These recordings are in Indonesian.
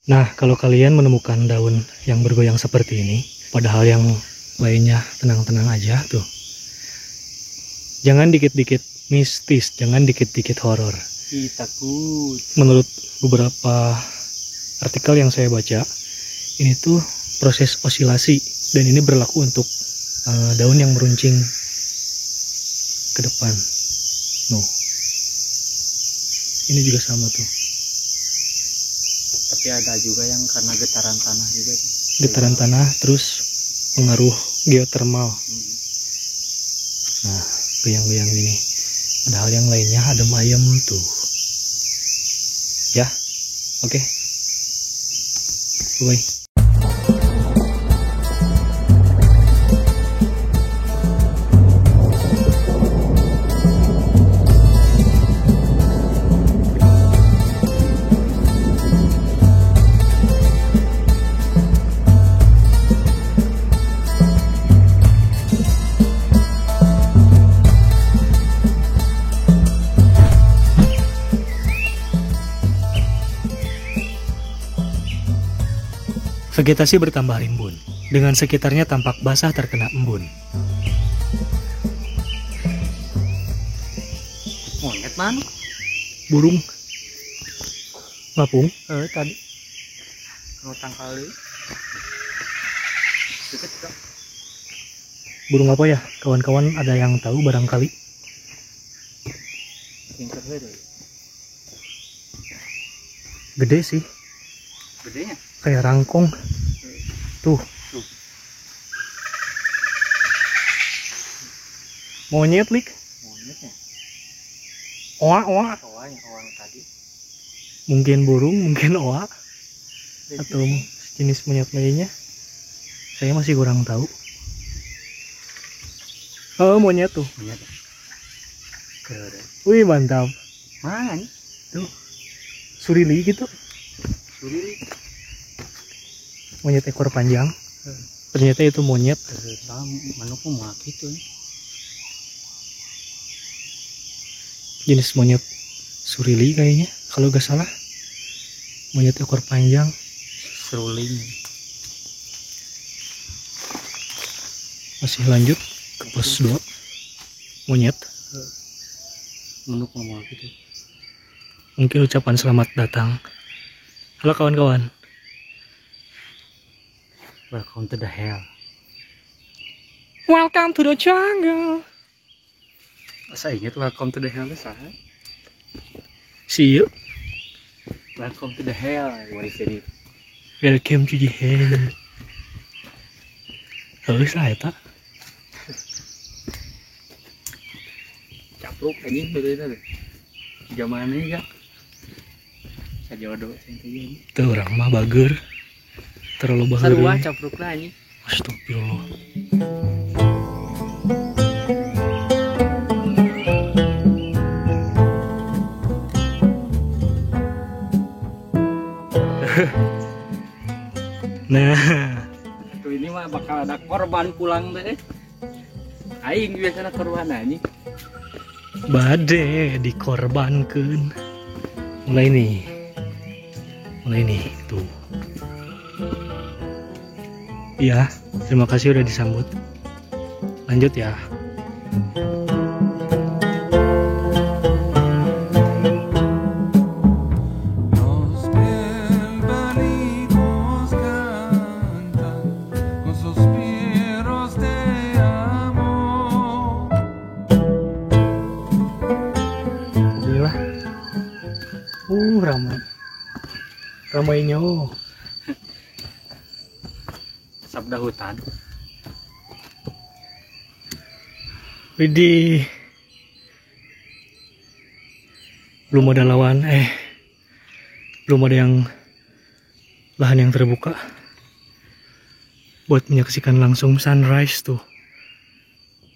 Nah, kalau kalian menemukan daun yang bergoyang seperti ini, padahal yang lainnya tenang-tenang aja tuh. Jangan dikit-dikit mistis, jangan dikit-dikit horor. Takut. Menurut beberapa artikel yang saya baca, ini tuh proses osilasi dan ini berlaku untuk daun yang meruncing ke depan. No. Ini juga sama tuh. Tapi ada juga yang karena getaran tanah juga. Getaran tanah terus pengaruh geotermal. Nah, goyang-goyang gini. Padahal yang lainnya adem ayem tuh. Ya, oke. Bye. Vegetasi bertambah rimbun, dengan sekitarnya tampak basah terkena embun. Monyet mana? Burung ngapung Tadi ngutang kali. Deket kok. burung apa ya kawan-kawan, ada yang tahu barangkali? Tingkat beda. Gede sih, Gedenya? kayak rangkong tuh. Monyet lik. Monyetnya? Oa. Oang tadi. Mungkin burung, mungkin oa, atau jenis monyet lainnya. Saya masih kurang tahu. Oh, monyet tuh. Monyet. Keren. Wih, mantap. Mana? Tuh. Surili gitu. Surili. Monyet ekor panjang. Ternyata itu monyet. Manuk mah gitu. Jenis monyet surili kayaknya, kalau gak salah. Monyet ekor panjang. Seruling. Masih lanjut ke pos 2. Monyet. Manuk mah gitu. Mungkin ucapan selamat datang. Halo kawan-kawan. Welcome to the hell. Welcome to the jungle. Saya ingat welcome to the hell sah. See you. Welcome to the hell. What is it? Welcome to the hell. Harus lah eta. Capruk anjing betul itu. Zaman ini ya. Sajodoh sih. Tuh orang mah bager. Terlalu bager. Sarua capruk lah anjing. Astagfirullah. Nah, Tuh ini mah bakal ada korban pulang deh. Aing biasanya korban anjing. bade dikorbankan. Mulai nih tuh. Iya, terima kasih udah disambut. Lanjut ya. Inilah. Ramainya. Sabda hutan. Widih. Belum ada lawan, belum ada lahan yang terbuka buat menyaksikan langsung sunrise tuh.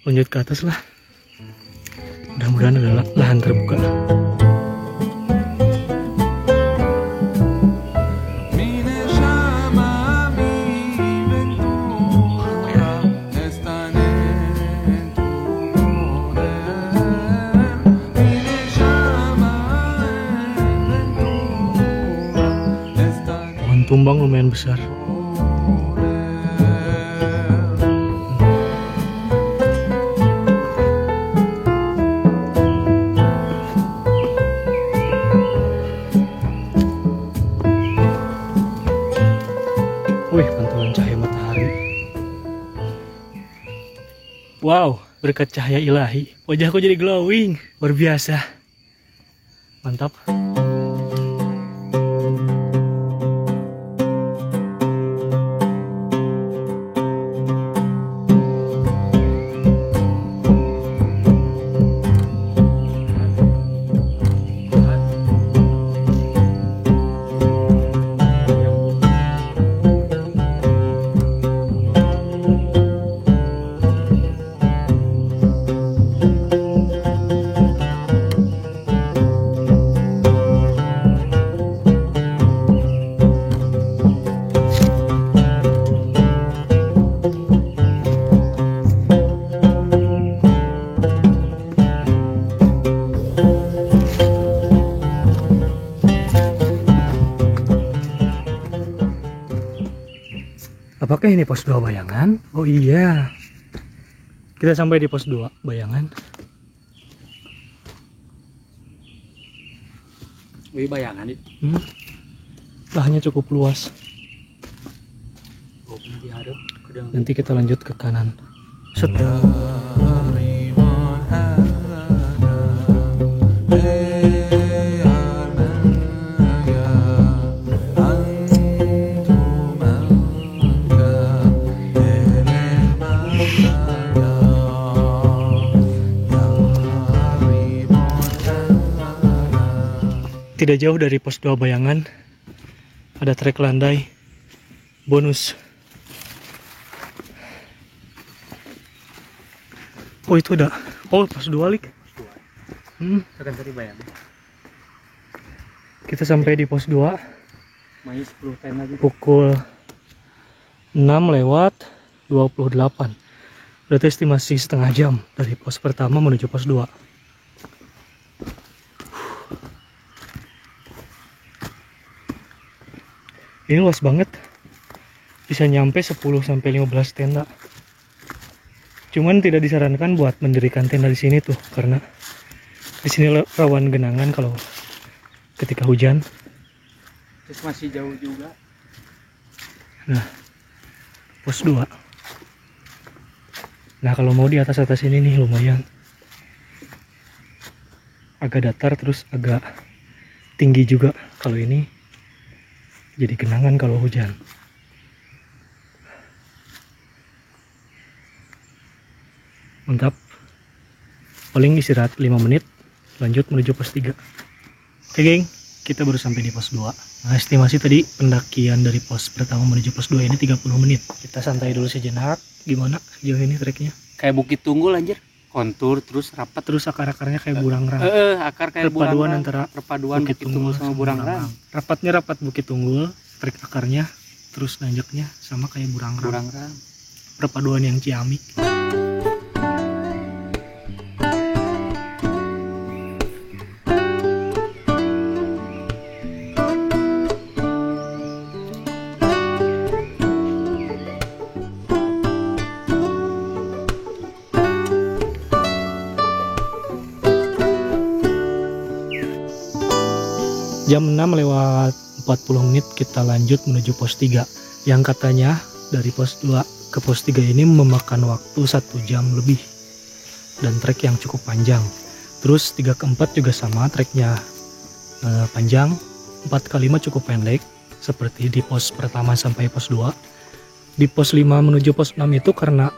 Lanjut ke atas lah. Mudah-mudahan ada lahan terbuka. lumayan besar. Wih, pantauan cahaya matahari. Wow, berkat cahaya ilahi, wajahku jadi glowing. Luar biasa. Mantap. Apakah ini pos 2 Bayangan? Oh iya. Kita sampai di pos 2 Bayangan. Wih, Bayangan itu. Lahannya cukup luas. Oh, Nanti kita lanjut ke kanan. Set. Tidak jauh dari pos 2 Bayangan ada trek landai bonus. Oh itu ada. Oh pos 2 lik. Tekan tadi Bayangan. Kita sampai di pos 2 Main 10 ten lagi. pukul 6:28. Berarti estimasi setengah jam dari pos pertama menuju pos 2. Ini luas banget, bisa nyampe 10-15 tenda. Cuman tidak disarankan buat mendirikan tenda di sini tuh, karena di sini rawan genangan kalau ketika hujan. Terus masih jauh juga. Nah, pos 2. Nah kalau mau di atas ini nih lumayan, agak datar terus agak tinggi juga. Kalau ini jadi genangan kalau hujan. Mantap. Paling istirahat 5 menit, lanjut menuju pos 3. Oke geng, kita baru sampai di pos 2. Nah, estimasi tadi pendakian dari pos pertama menuju pos 2 ini 30 menit. Kita santai dulu sejenak. Gimana sejauh ini treknya? Kayak Bukit Tunggul anjir. Kontur terus rapat. Terus akar-akarnya kayak burangrang. Akar kayak Perpaduan burangrang. antara perpaduan Bukit Tunggul sama burangrang. Rapatnya rapat Bukit Tunggul, trek akarnya, terus nanjaknya sama kayak burangrang. Burangrang. Perpaduan yang ciamik. Jam 6:40 kita lanjut menuju pos 3 yang katanya dari pos 2 ke pos 3 ini memakan waktu 1 jam lebih dan trek yang cukup panjang. Terus 3 ke 4 juga sama, treknya panjang, 4 ke 5 cukup pendek seperti di pos pertama sampai pos 2. Di pos 5 menuju pos 6 itu karena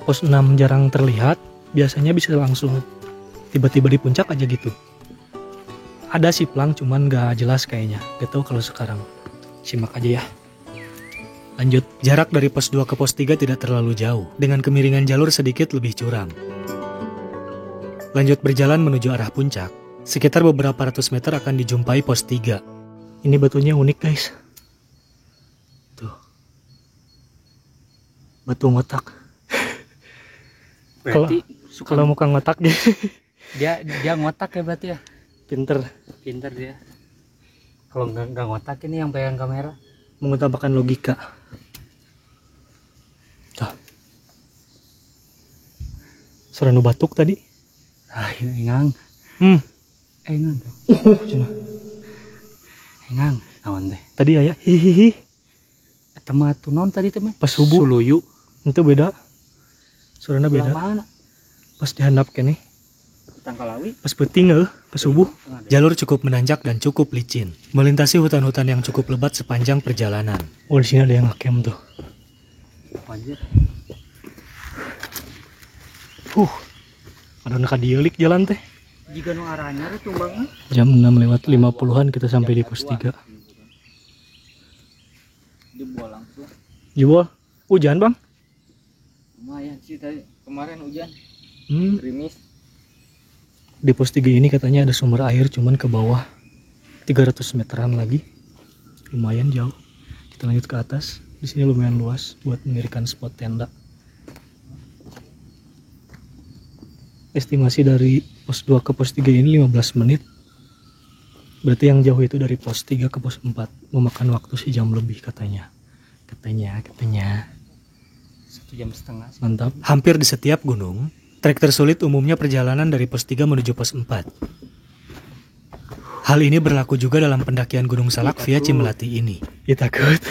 pos 6 jarang terlihat, biasanya bisa langsung tiba-tiba di puncak aja gitu. Ada siplang cuman gak jelas kayaknya. Gak tahu kalau sekarang. Simak aja ya. Lanjut. Jarak dari pos 2 ke pos 3 tidak terlalu jauh, dengan kemiringan jalur sedikit lebih curam. Lanjut berjalan menuju arah puncak. Sekitar beberapa ratus meter akan dijumpai pos 3. Ini batunya unik guys. Tuh. Batu ngotak. Berarti Kalau muka ngotak dia ngotak ya berarti ya. Pinter Dia. Kalau nggak ngotak ini yang pegang kamera. mengutamakan logika. Tuh. Suara nu batuk tadi. Ah, ingang. Ingang. Cina. Ingang. Naon teh? Tadi aya hihihi. Eta mah tunon tadi teh mah. Pas subuh. Suluyu. Itu beda. Suaranya beda. Mana? Pas dihandap kene. Tangkalawi. Pas peting pas subuh. Jalur cukup menanjak dan cukup licin, melintasi hutan-hutan yang cukup lebat sepanjang perjalanan. Oh, di sini ada yang ngecamp tuh. Anjir. Ada nak dielik jalan teh. Jika nu arahnya teh tumbangna. Jam 6:50 kita sampai di pos 3. Jebol langsung. Jebol. Hujan, Bang? Lumayan sih tadi. Kemarin hujan. Gerimis. Di pos 3 ini katanya ada sumber air, cuman ke bawah 300 meteran lagi. Lumayan jauh. Kita lanjut ke atas. Di sini lumayan luas buat mendirikan spot tenda. Estimasi dari pos 2 ke pos 3 ini 15 menit. Berarti yang jauh itu dari pos 3 ke pos 4 memakan waktu sejam lebih katanya. Katanya. 1,5 jam. Mantap. Hampir di setiap gunung, trek tersulit umumnya perjalanan dari pos 3 menuju pos 4. Hal ini berlaku juga dalam pendakian Gunung Salak via Cimelati ini. Takut.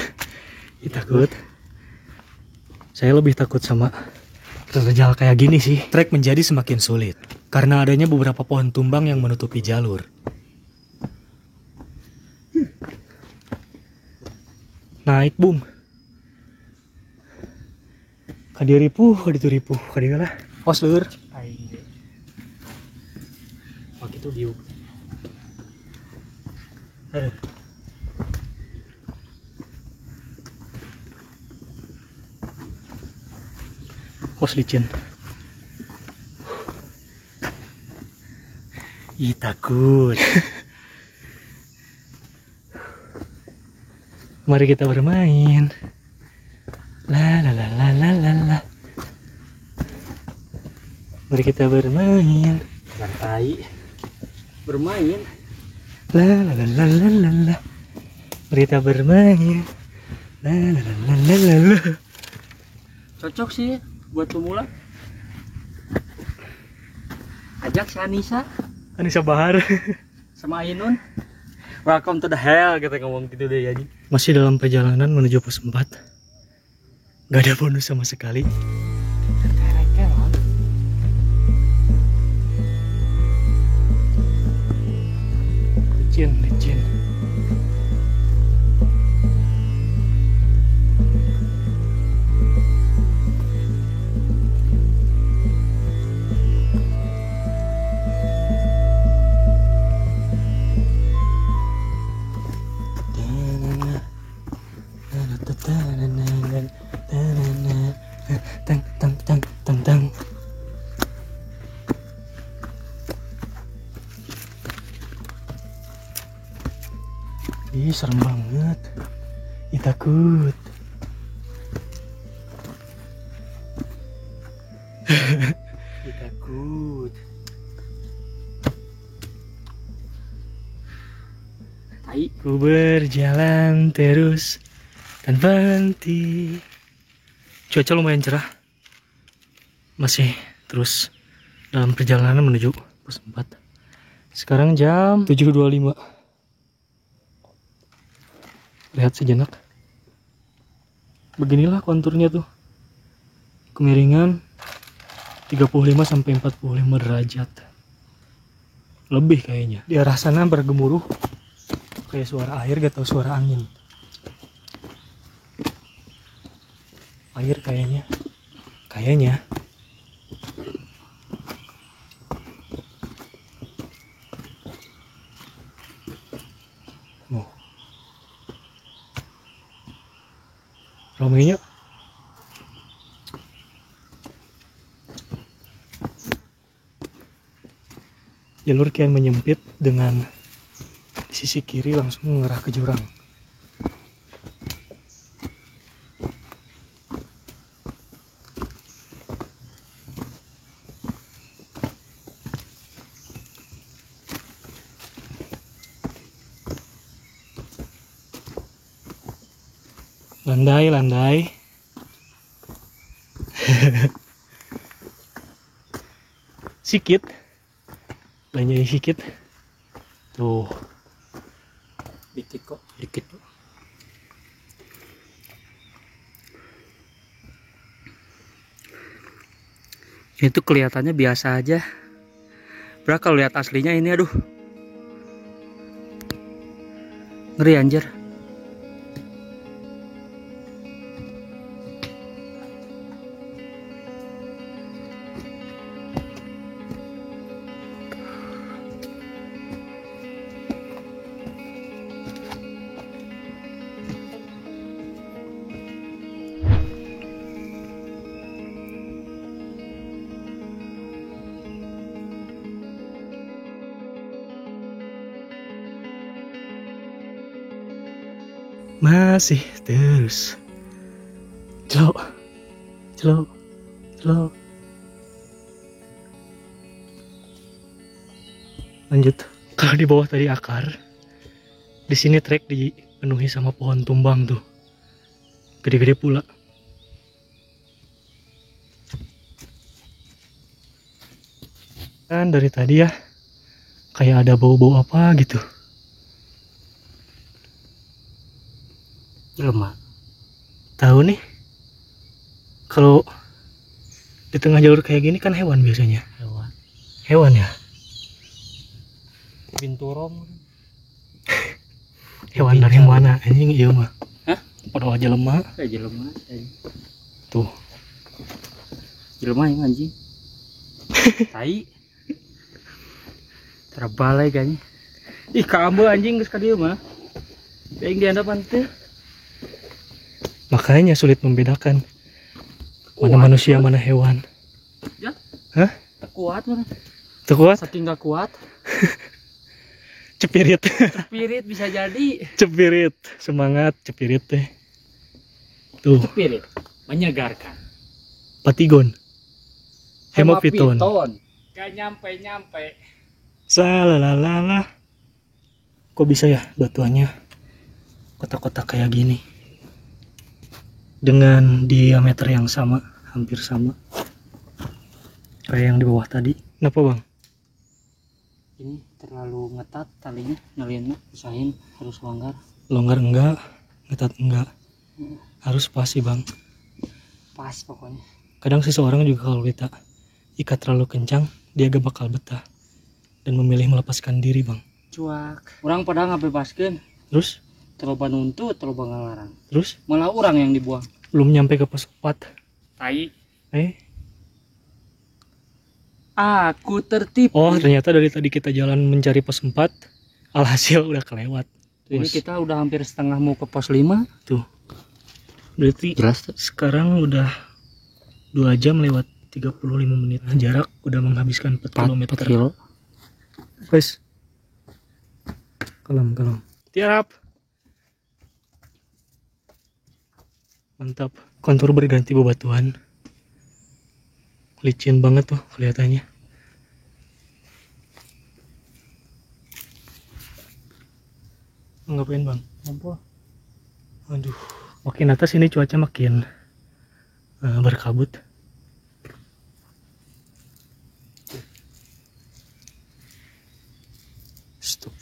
Saya lebih takut sama terjal kayak gini sih. Trek menjadi semakin sulit karena adanya beberapa pohon tumbang yang menutupi jalur. Naik, Bung. Kadiripuh, kadira lah. Oslur. Aing. Oh gitu view. Aduh. Pos licin. Ih, takut. Mari kita bermain. La la la la la la la. Mari kita bermain. Santai. Bermain. La la la la la la la. Mari kita bermain. La la la la la la la. Cocok sih buat pemula. Ajak si Anissa Bahar. sama Ainun. Welcome to the hell, kita ngomong gitu deh ya. Masih dalam perjalanan menuju pos 4. Gak ada bonus sama sekali. Licin. Tang. Ih, serem banget. Ih, takut. Takut. Tai. Ku berjalan terus tanpa henti. Cuaca lumayan cerah. Masih terus dalam perjalanan menuju pos 4. Sekarang jam 7.25. Lihat sejenak. Beginilah konturnya tuh. Kemiringan 35 sampai 45 derajat. Lebih kayaknya. Di arah sana bergemuruh kayak suara air, gak tahu suara angin. Air kayaknya. Oh. Ramainya. Jalur kian menyempit dengan di sisi kiri langsung mengarah ke jurang. Landai, landai. Sikit. Lanjut sikit. Tuh. Dikit kok. Dikit. Ini tuh kelihatannya biasa aja. Bro, kalau lihat aslinya ini aduh. Ngeri anjir. Masih terus. Celok. Celok. Celok. Lanjut. Kalau di bawah tadi akar, di sini trek dipenuhi sama pohon tumbang tuh. Gede-gede pula. Dan dari tadi ya kayak ada bau-bau apa gitu. Jelema. Tahu nih, kalau di tengah jalur kayak gini kan hewan biasanya. Hewan ya. Binturong. Hewan dari mana? Anjing iya mah. Hah? Pada wajah lemah. Kayak jelema. Tuh. Jelema yang anjing. Tai. Terbalai kayaknya. Ih, kamu anjing geus ka dieu mah. Yang di hadapan teh. Makanya sulit membedakan mana manusia mana hewan. Ya? Hah? Tak kuat mana? Tuh kuat? Saking gak kuat. Cepirit. Spirit bisa jadi. Cepirit. Semangat cepirit teh. Tuh. Spirit menyegarkan. Patigon. Hemapiton. Gak nyampe-nyampe. Salalala. Kok bisa ya batuannya kotak-kotak kayak gini? Dengan diameter yang sama, hampir sama kayak yang di bawah tadi. Kenapa bang? Ini terlalu ngetat talinya, ngelinnya, usahain harus longgar. Longgar enggak, ngetat enggak, harus pas sih bang. Pas pokoknya. Kadang seseorang juga kalau kita ikat terlalu kencang, dia gak bakal betah dan memilih melepaskan diri bang. Cuak. Orang pada ngabebaskeun. Terus? Terloba nuntut, terloba ngalarang. Terus? Malah orang yang dibuang. Belum nyampe ke pos 4. Tai. Aku tertipu. Oh ternyata dari tadi kita jalan mencari pos 4, alhasil udah kelewat. Ini kita udah hampir setengah mau ke pos 5. Tuh. Berarti Jelas tuh. sekarang udah 2 jam lewat 35 menit. Jarak udah menghabiskan 4 km. Kilo. Guys. Kalem, kalem. Tiarap. Mantap. Kontur berganti bebatuan. Licin banget tuh kelihatannya. Ngapain bang? Apa? Aduh. Makin atas ini cuaca makin berkabut. Stop.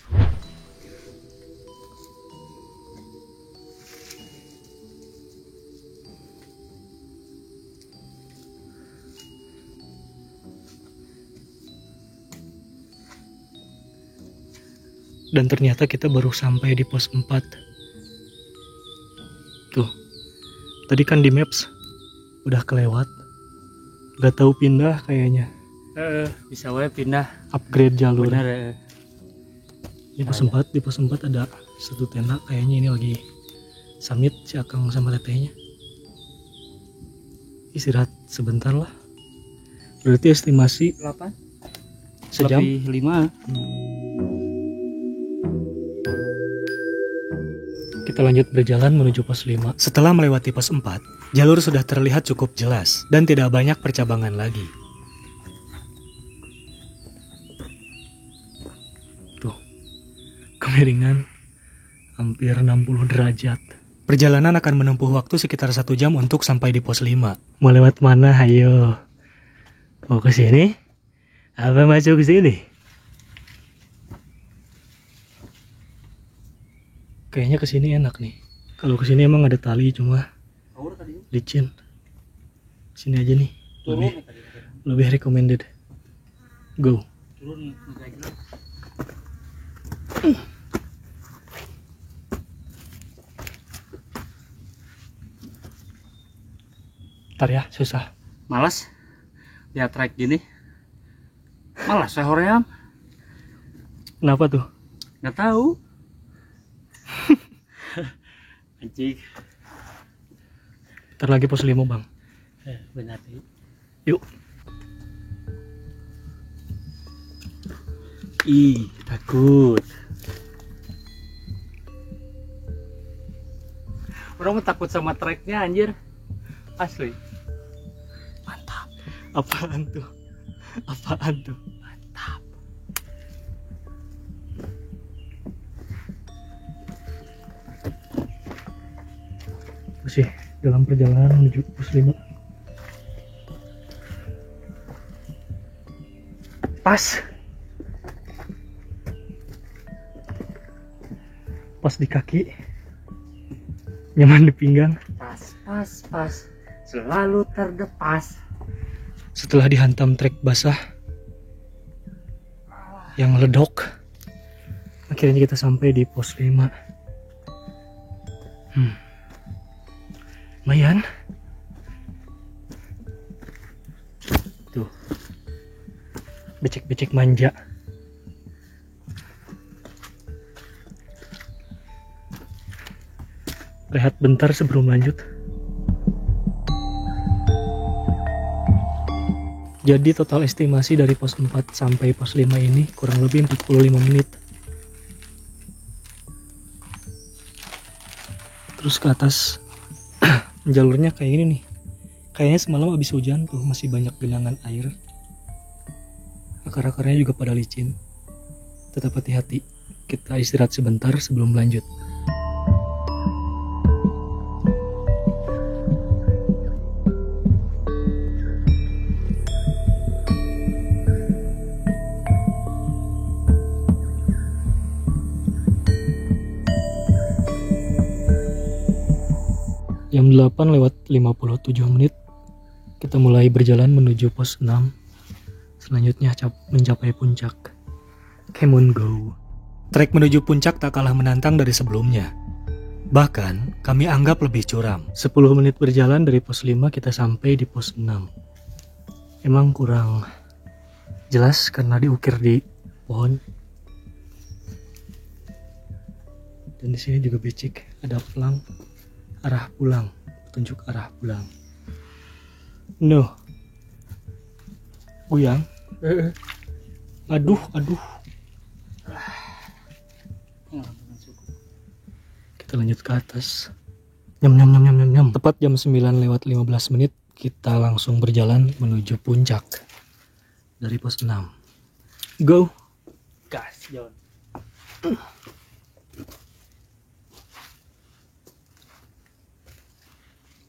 Dan ternyata kita baru sampai di pos 4. Tuh. Tadi kan di maps udah kelewat. Gak tahu pindah kayaknya. Bisa wae pindah. Upgrade jalur. Bener. Di pos 4, di pos 4 ada satu tenda, kayaknya ini lagi summit si Akang sama tetehnya. Istirahat sebentar lah. Berarti estimasi 8 sejam. lebih 5. Kita lanjut berjalan menuju pos 5. Setelah melewati pos 4, jalur sudah terlihat cukup jelas dan tidak banyak percabangan lagi. Tuh, kemiringan hampir 60 derajat. Perjalanan akan menempuh waktu sekitar 1 jam untuk sampai di pos 5. Mau lewat mana? Ayo. Mau ke sini? Apa masuk ke sini? Kayaknya ke sini enak nih. Kalau ke sini emang ada tali, cuma licin. Sini aja nih. Lebih recommended. Go. Ntar ya, susah. Malas lihat trek gini. Malas saya hoream. Kenapa tuh? Nggak tahu. Anjing. Ntar lagi pos 5 bang. Benar sih. Yuk. Ih, takut. Orang mah takut sama treknya anjir. Asli. Mantap. Apaan tuh? Apaan tuh? Mantap. Masih dalam perjalanan menuju pos 5. Pas. Pas di kaki. Nyaman di pinggang. Pas. Selalu terdepas. Setelah dihantam trek basah yang ledok, akhirnya kita sampai di pos 5. Lumayan. Tuh. Becek-becek manja. Rehat bentar sebelum lanjut. Jadi total estimasi dari pos 4 sampai pos 5 ini kurang lebih 45 menit. Terus ke atas jalurnya kayak gini nih. Kayaknya semalam habis hujan tuh, masih banyak genangan air. Akar-akarnya juga pada licin. Tetap hati-hati. Kita istirahat sebentar sebelum lanjut. Jam 8 lewat 57 menit kita mulai berjalan menuju pos 6. Selanjutnya mencapai puncak. Come on go. Trek menuju puncak tak kalah menantang dari sebelumnya. Bahkan kami anggap lebih curam. 10 menit berjalan dari pos 5 kita sampai di pos 6. Emang kurang jelas karena diukir di pohon. Dan di sini juga becek, ada pelang. Arah pulang, petunjuk arah pulang. No. Goyang. Aduh. Kita lanjut ke atas. Nyam. Tepat jam 9 lewat 15 menit kita langsung berjalan menuju puncak dari pos 6. Go. Gas, John.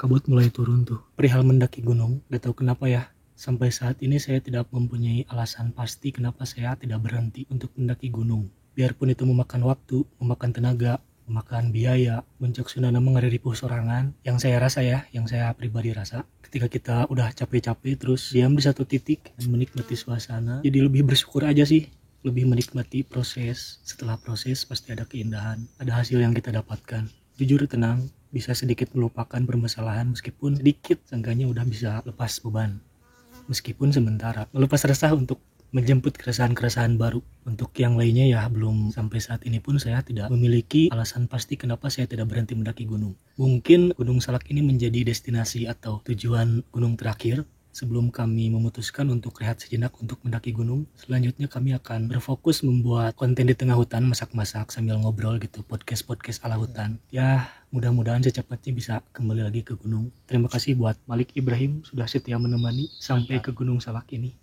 Kabut mulai turun tuh. Perihal mendaki gunung, gak tahu kenapa ya. Sampai saat ini saya tidak mempunyai alasan pasti kenapa saya tidak berhenti untuk mendaki gunung. Biarpun itu memakan waktu, memakan tenaga, memakan biaya, muncak sunana mengariripuh sorangan. Yang saya pribadi rasa. Ketika kita udah capek-capek terus diam di satu titik dan menikmati suasana. Jadi lebih bersyukur aja sih. Lebih menikmati proses. Setelah proses pasti ada keindahan. Ada hasil yang kita dapatkan. Jujur tenang. Bisa sedikit melupakan permasalahan meskipun sedikit, seenggaknya udah bisa lepas beban. Meskipun sementara, melepas resah untuk menjemput keresahan-keresahan baru. Untuk yang lainnya ya belum sampai saat ini pun saya tidak memiliki alasan pasti kenapa saya tidak berhenti mendaki gunung. Mungkin Gunung Salak ini menjadi destinasi atau tujuan gunung terakhir. Sebelum kami memutuskan untuk rehat sejenak untuk mendaki gunung, selanjutnya kami akan berfokus membuat konten di tengah hutan, masak-masak sambil ngobrol gitu, podcast ala hutan. Ya, mudah-mudahan secepatnya bisa kembali lagi ke gunung. Terima kasih buat Malik Ibrahim sudah setia menemani sampai ke Gunung Salak ini.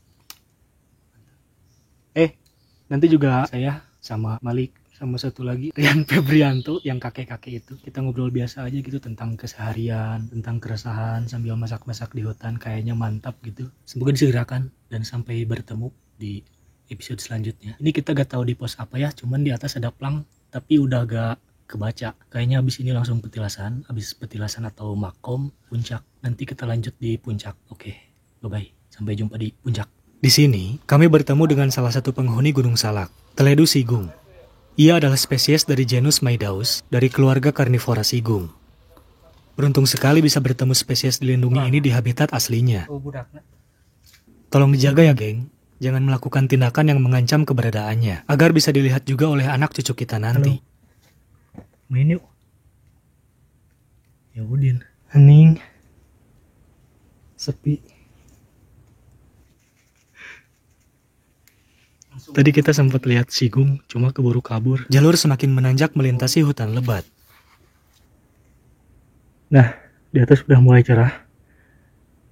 Nanti juga saya sama Malik sama satu lagi Rian Febrianto yang kakek-kakek itu. Kita ngobrol biasa aja gitu tentang keseharian, tentang keresahan sambil masak-masak di hutan. Kayaknya mantap gitu. Semoga disegerakan dan sampai bertemu di episode selanjutnya. Ini kita gak tahu di pos apa ya, cuman di atas ada plang tapi udah gak kebaca. Kayaknya abis ini langsung petilasan, abis petilasan atau makom puncak. Nanti kita lanjut di puncak. Oke, bye-bye. Sampai jumpa di puncak. Di sini, kami bertemu dengan salah satu penghuni Gunung Salak, Teledu sigung. Ia adalah spesies dari genus Maidaus dari keluarga karnivora sigung. Beruntung sekali bisa bertemu spesies dilindungi ini di habitat aslinya. Tolong dijaga ya, geng. Jangan melakukan tindakan yang mengancam keberadaannya, agar bisa dilihat juga oleh anak cucu kita nanti. Main yuk. Ya Udin. Hening. Sepi. Tadi kita sempat lihat sigung, cuma keburu kabur. Jalur semakin menanjak melintasi hutan lebat. Nah, di atas sudah mulai cerah.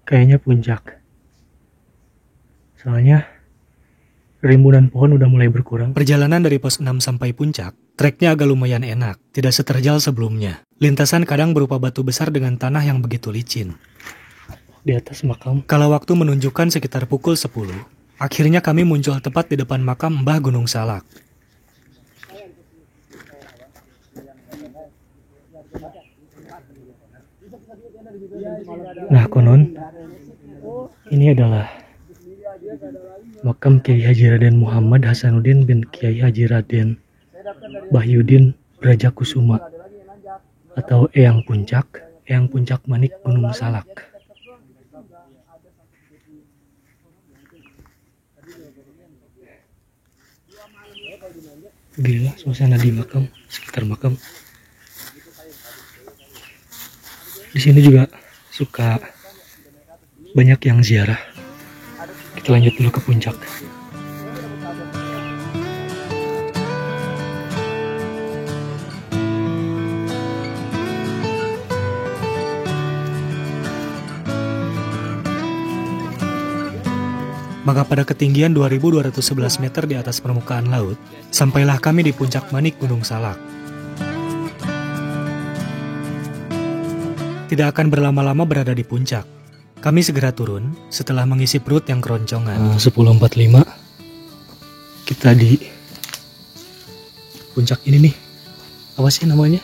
Kayaknya puncak. Soalnya rimbunan pohon udah mulai berkurang. Perjalanan dari pos 6 sampai puncak, treknya agak lumayan enak, tidak seterjal sebelumnya. Lintasan kadang berupa batu besar dengan tanah yang begitu licin. Di atas makam, kalau waktu menunjukkan sekitar pukul 10, akhirnya kami muncul tepat di depan makam Mbah Gunung Salak. Nah konon, ini adalah makam Kiai Haji Raden Muhammad Hasanuddin bin Kiai Haji Raden Bahyudin Brajakusuma atau Eyang Puncak Manik Gunung Salak. Gila suasana di makam, sekitar makam. Di sini juga suka banyak yang ziarah. Kita lanjut dulu ke puncak. Maka pada ketinggian 2211 meter di atas permukaan laut, sampailah kami di puncak Manik Gunung Salak. Tidak akan berlama-lama berada di puncak. Kami segera turun setelah mengisi perut yang keroncongan. 10.45 kita di puncak ini nih. Apa sih namanya?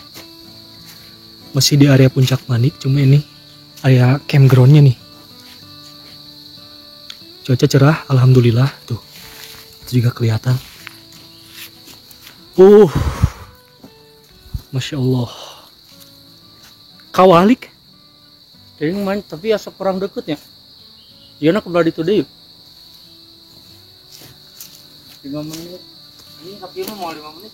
Masih di area puncak Manik, cuma ini area campgroundnya nih. Cuaca cerah, alhamdulillah. Tuh, itu juga kelihatan. Masya Allah. Kawalik. Jadi main tapi asap perang deket ya. Iya nak belah itu deh. 5 menit. Ini tapi mau 5 menit.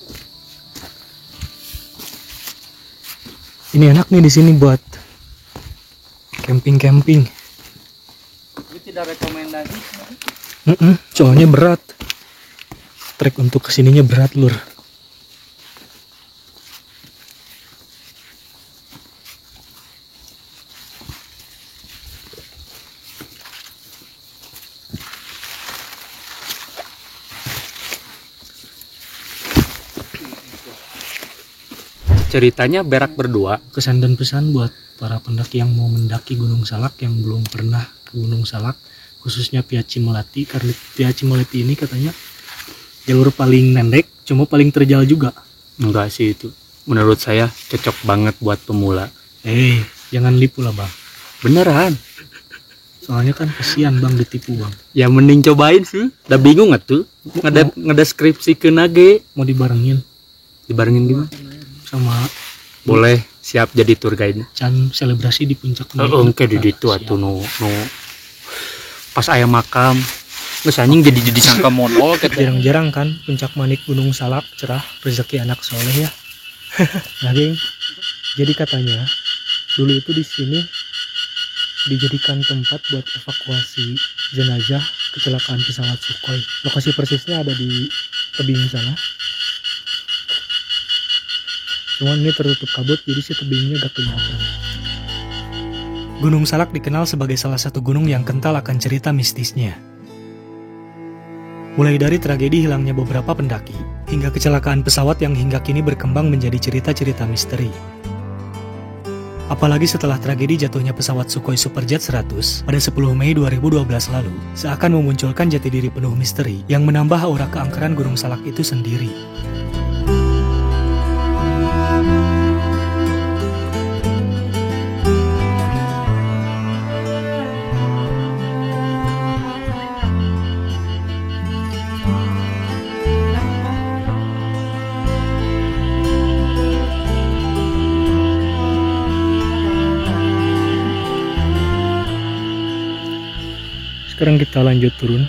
Ini enak nih di sini buat camping. Tapi tidak rekomendasi. Soalnya berat. Trek untuk kesininya berat lur. Ceritanya berak berdua. Kesan dan pesan buat para pendaki yang mau mendaki Gunung Salak yang belum pernah ke Gunung Salak, khususnya Piaci Melati, karena Piaci Melati ini katanya jalur paling pendek, cuma paling terjal juga. Enggak sih itu. Menurut saya cocok banget buat pemula. Jangan lipu lah bang. Beneran. Soalnya kan kasihan bang ditipu bang. Ya mending cobain sih. Udah bingung gak tuh? Ngedeskripsi ke nage. Mau dibarengin Gimana? sama boleh, siap jadi tour guide. Can selebrasi di puncak. Engke di ditu atuh nu pas aya makam. Geus anjing jadi sangka modal Jarang-jarang kan puncak Manik Gunung Salak cerah, rezeki anak soleh ya. Nah, geng. Jadi katanya dulu itu di sini dijadikan tempat buat evakuasi jenazah kecelakaan pesawat Sukhoi. Lokasi persisnya ada di tebing sana. Cuman ini tertutup kabut, jadi si tebingnya gak kelihatan. Gunung Salak dikenal sebagai salah satu gunung yang kental akan cerita mistisnya. Mulai dari tragedi hilangnya beberapa pendaki, hingga kecelakaan pesawat yang hingga kini berkembang menjadi cerita-cerita misteri. Apalagi setelah tragedi jatuhnya pesawat Sukhoi Superjet 100 pada 10 Mei 2012 lalu, seakan memunculkan jati diri penuh misteri yang menambah aura keangkeran Gunung Salak itu sendiri. Sekarang kita lanjut turun.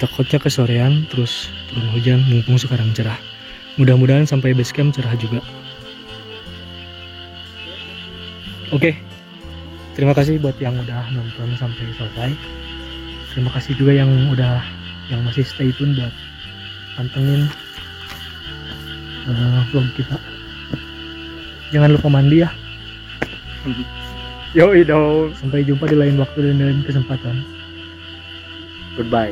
Takutnya kesorean, terus turun hujan, mumpung sekarang cerah. Mudah-mudahan sampai base camp cerah juga. Oke, terima kasih buat yang udah nonton sampai selesai. Terima kasih juga yang masih stay tune buat pantengin vlog kita. Jangan lupa mandi ya. Yoi dong. Sampai jumpa di lain waktu dan lain kesempatan. Goodbye.